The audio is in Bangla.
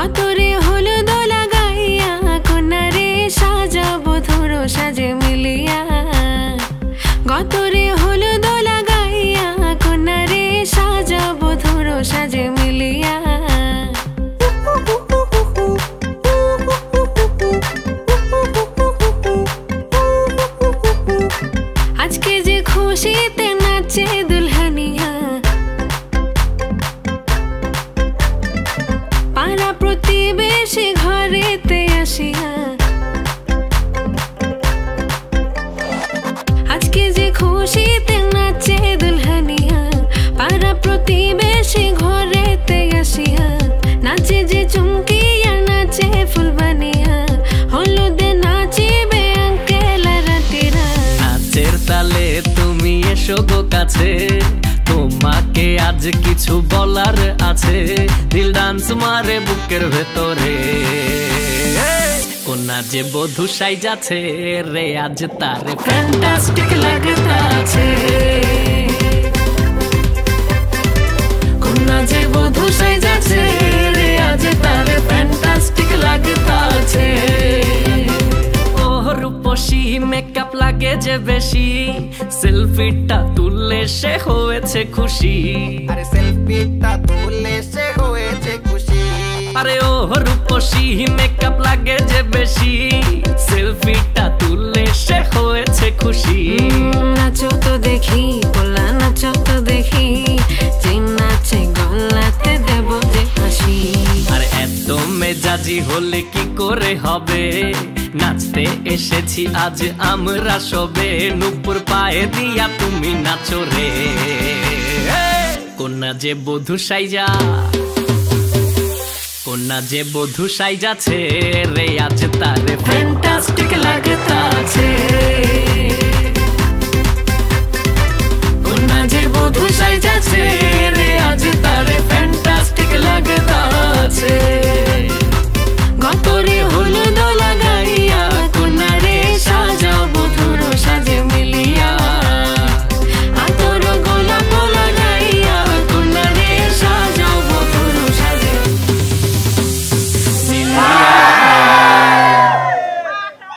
গতরে হলুদ লাগাইয়া কন্যারে সাজাবো ধরো সাজে মিলিয়া গতরে হলুদ লাগাইয়া কন্যারে সাজাবো ধরো সাজে মিলিয়া আজকে যে খুশিতে নাচে দুলহানিয়া পাড়া প্রতিবেশী ঘরেতে আসিয়া আজকে যে খুশিতে নাচে দুলহানিয়া পাড়া প্রতিবেশী ঘরেতে আসিয়া নাচে যে চুমকিয়া নাচে ফুলবানিয়া হলুদে নাচিবে আঙ্কেল রাতিরা নাচের তালে তুমি এসো গো কাছে তোমাকে আজ কিছু বলার আছে দিল ডান্স মারে বুকের ভেতরে কোনা যে বধূ সাইজাছে রে আজ তারে ফ্যান্টাস্টিক লাগতাছে কোনা যে বধূ সাইজাছে রে আজ তারে ফ্যান্টাস্টিক লাগতাছে রূপসী মেকআপ লাগে যে বেশি সেলফিটা তুললে সে হয়েছে খুশি আরে সেলফিটা তুললে সে হয়েছে খুশি আরে ও রূপসী মেকআপ লাগে যে বেশি সেলফিটা তুললে সে হয়েছে খুশি নাচো তো দেখি পোলা নাচো তো দেখি যে নাচে গলাতে দেব যে হাসি আরে এত মেজাজি হলে কি করে হবে নাচতে এসেছি আজ আমরা সবে নুপুর পায়ে দিয়া তুমি নাচো রে কোনা যে বধূ সাইজা কোনা যে বধূ সাইজাছে রে আজ তারে ফ্যান্টাস্টিক লাগে